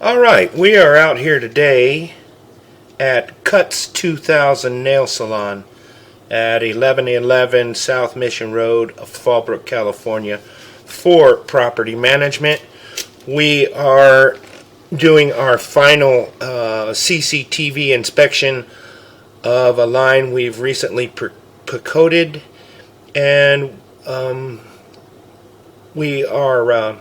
All right, we are out here today at Cuts 2000 Nail Salon at 1111 South Mission Road of Fallbrook, California for property management. We are doing our final CCTV inspection of a line we've recently coated, and we are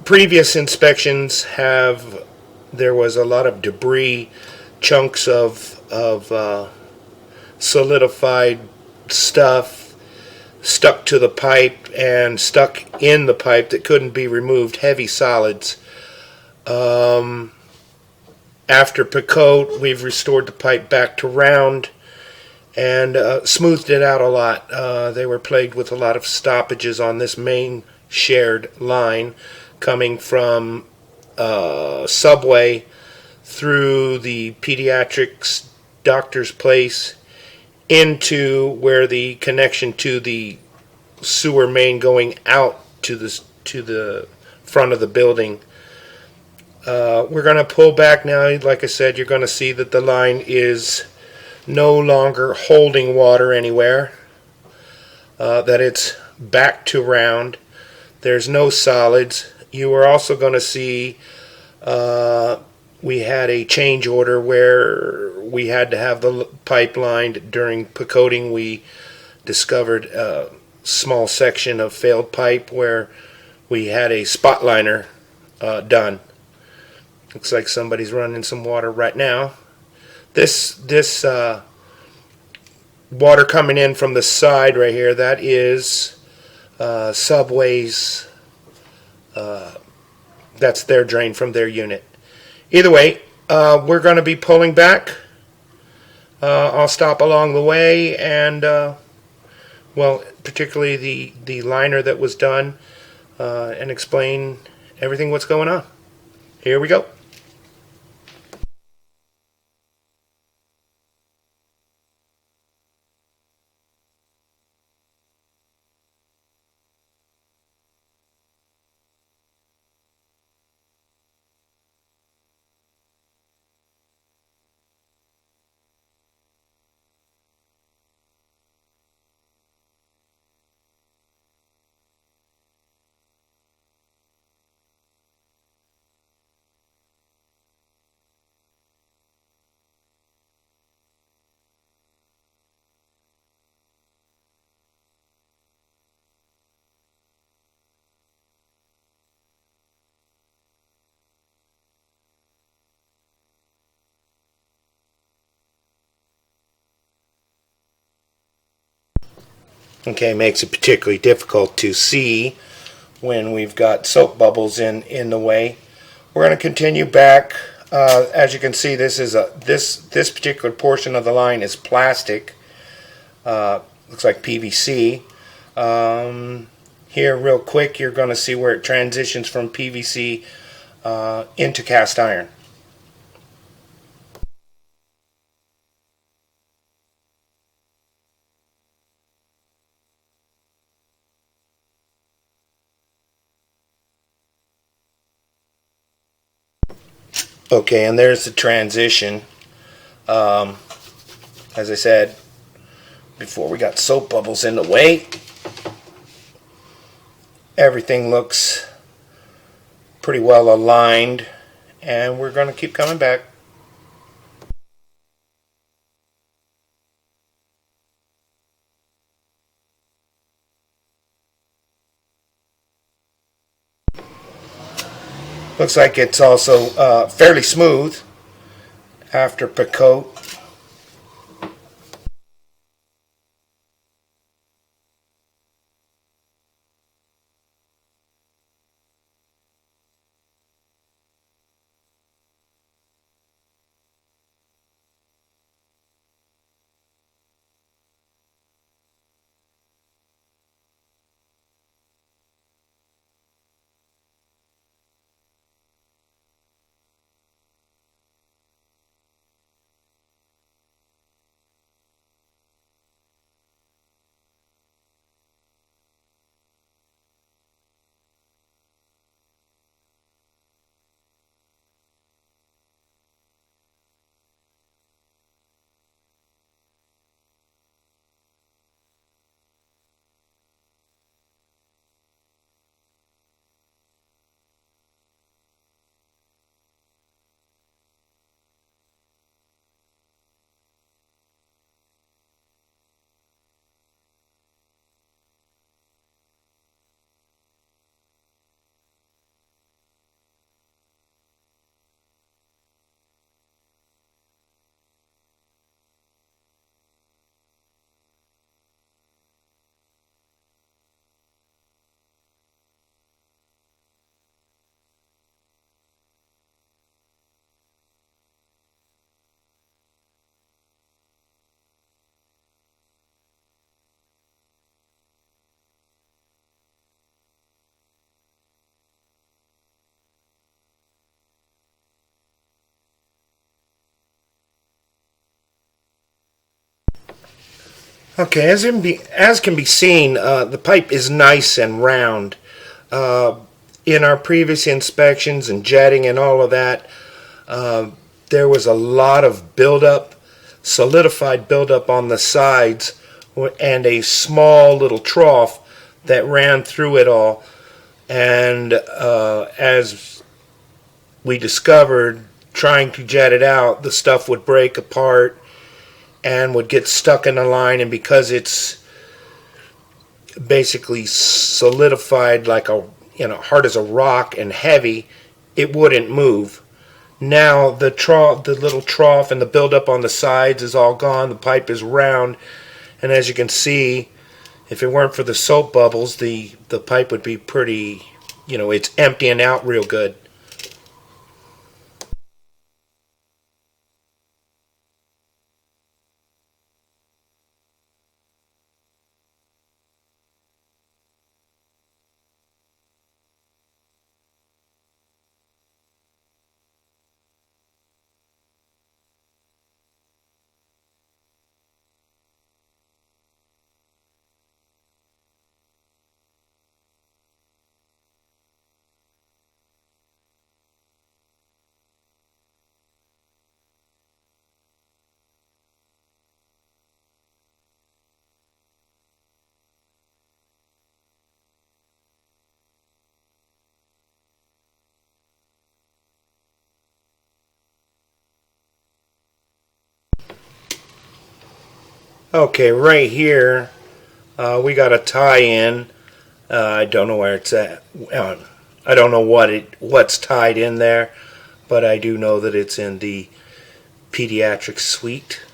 previous inspections there was a lot of debris, chunks of solidified stuff stuck to the pipe and stuck in the pipe that couldn't be removed, heavy solids. After Picote, we've restored the pipe back to round and smoothed it out a lot. They were plagued with a lot of stoppages on this main shared line coming from Subway through the pediatrics doctor's place into where the connection to the sewer main going out to the front of the building. We're going to pull back now. Like I said, you're going to see that the line is no longer holding water anywhere, that it's back to round. There's no solids. You are also going to see we had a change order where we had to have the pipe lined during coating. We discovered a small section of failed pipe where we had a spot liner done. Looks like somebody's running some water right now. This water coming in from the side right here, that is Subway's. That's their drain from their unit. Either way, we're going to be pulling back. I'll stop along the way and, well, particularly the liner that was done, and explain everything what's going on. Here we go. Okay, makes it particularly difficult to see when we've got soap bubbles in the way. We're going to continue back. As you can see, this particular portion of the line is plastic. Looks like PVC. Here, real quick, you're going to see where it transitions from PVC into cast iron. Okay, and there's the transition. As I said before, we got soap bubbles in the way. Everything looks pretty well aligned, and we're going to keep coming back. Looks like it's also fairly smooth after Picote. Okay, as can be seen, the pipe is nice and round. Uh, in our previous inspections and jetting and all of that, there was a lot of buildup, solidified buildup on the sides, and a small little trough that ran through it all. And as we discovered, trying to jet it out, the stuff would break apart and would get stuck in the line. And because it's basically solidified like a, hard as a rock and heavy, it wouldn't move. Now the little trough and the buildup on the sides is all gone. The pipe is round, and as you can see, if it weren't for the soap bubbles, the pipe would be pretty, it's emptying out real good. Okay, right here, we got a tie-in. I don't know where it's at. I don't know what's tied in there, but I do know that it's in the pediatric suite.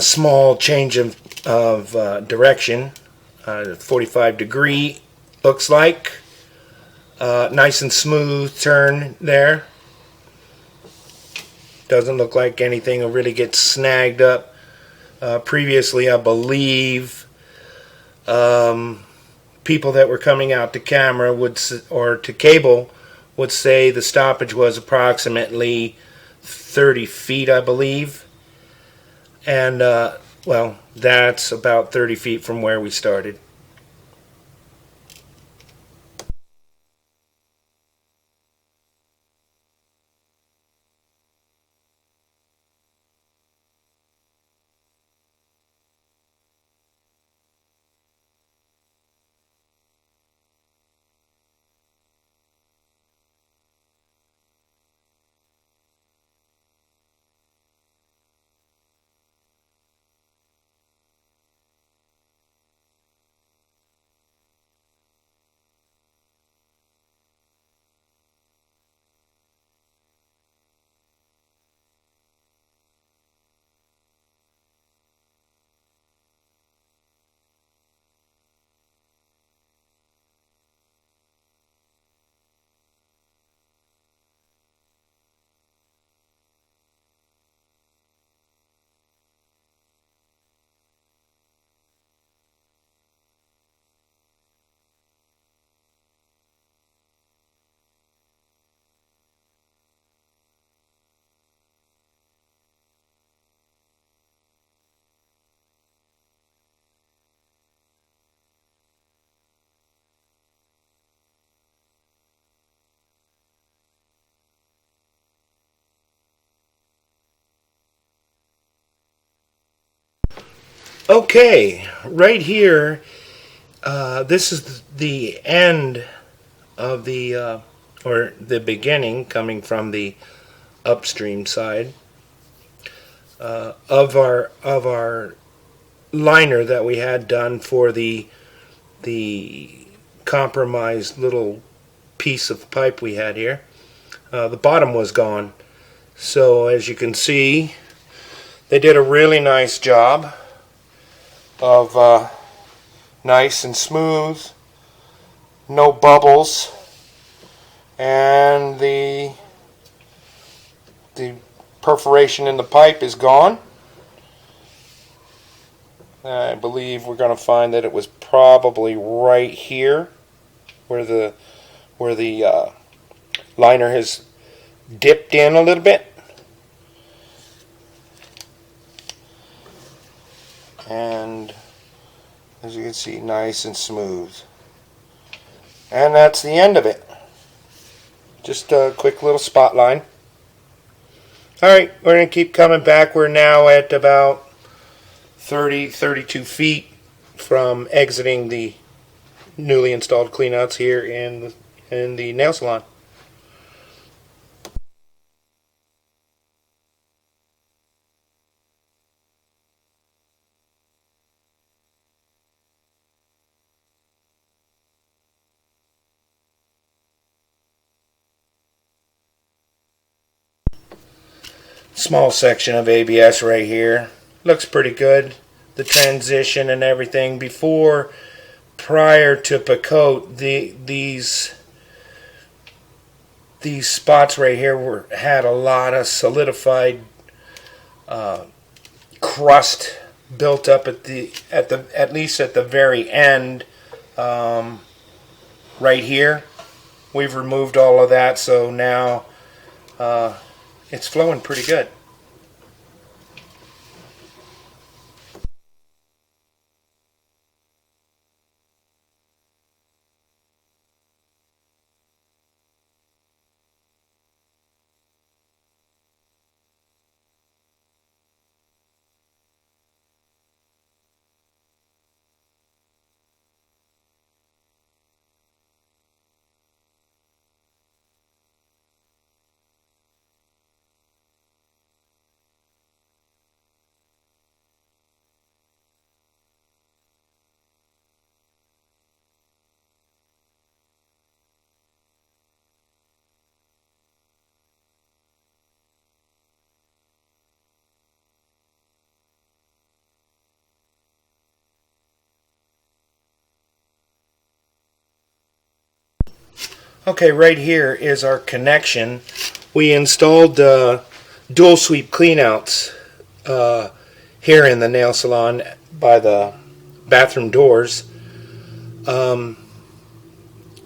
Small change of direction, 45 degree looks like. Nice and smooth turn there. Doesn't look like anything will really get snagged up. Previously, I believe people that were coming out to camera or to cable would say the stoppage was approximately 30 feet, I believe. And, well, that's about 30 feet from where we started. Okay, right here, this is the end of or the beginning, coming from the upstream side of our liner that we had done for the compromised little piece of pipe we had here. The bottom was gone, so as you can see, they did a really nice job of nice and smooth, no bubbles, and the perforation in the pipe is gone. I believe we're going to find that it was probably right here where the liner has dipped in a little bit. And as you can see, nice and smooth. And that's the end of it. Just a quick little spot line. Alright, we're going to keep coming back. We're now at about 32 feet from exiting the newly installed cleanouts here in the nail salon. Small section of ABS right here. Looks pretty good. The transition and everything prior to Pacote, these spots right here had a lot of solidified crust built up at least at the very end, right here. We've removed all of that, so now it's flowing pretty good. Okay, right here is our connection. We installed dual sweep cleanouts here in the nail salon by the bathroom doors.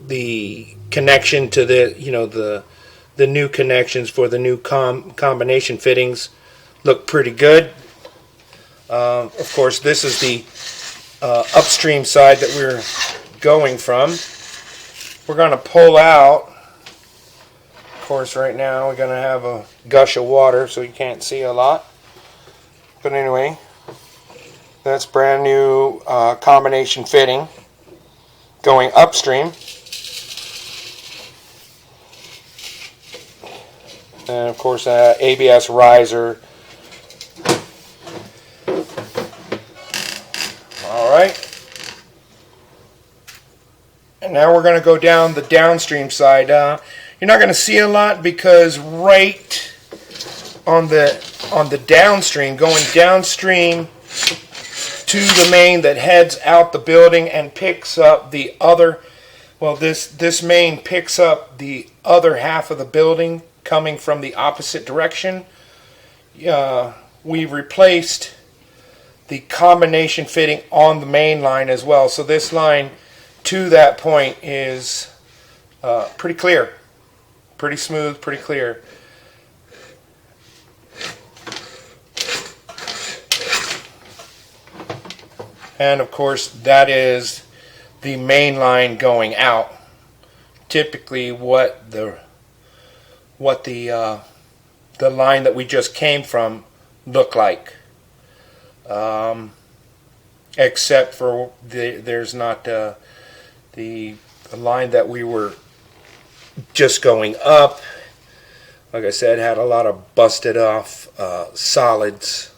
The connection to the new connections for the new combination fittings look pretty good. Of course, this is the upstream side that we're going from. We're going to pull out. Of course, right now we're going to have a gush of water, so you can't see a lot. But anyway, that's brand new combination fitting going upstream. And of course, ABS riser. All right. And now we're going to go down the downstream side. You're not going to see a lot because right on the downstream, going downstream to the main that heads out the building and picks up the other, well, this main picks up the other half of the building coming from the opposite direction. We replaced the combination fitting on the main line as well. So this line to that point is pretty clear, pretty smooth, pretty clear. And of course, that is the main line going out. Typically, what the line that we just came from looked like, except for there's not the line that we were just going up. Like I said, had a lot of busted off solids,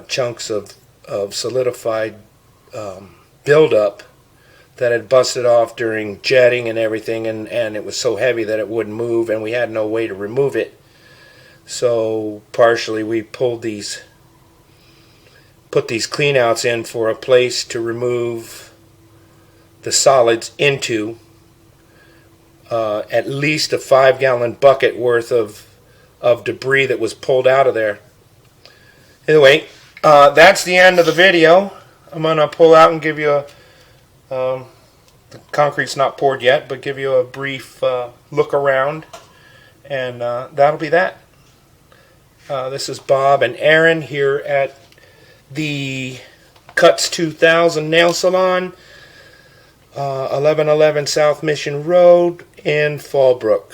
chunks of solidified buildup that had busted off during jetting and everything, and it was so heavy that it wouldn't move, and we had no way to remove it. So partially we put these cleanouts in for a place to remove the solids into, at least a 5-gallon bucket worth of of debris that was pulled out of there. Anyway, that's the end of the video. I'm going to pull out and give you the concrete's not poured yet, but give you a brief look around, and that'll be that. This is Bob and Aaron here at the Cuts 2000 Nail Salon, 1111 South Mission Road in Fallbrook.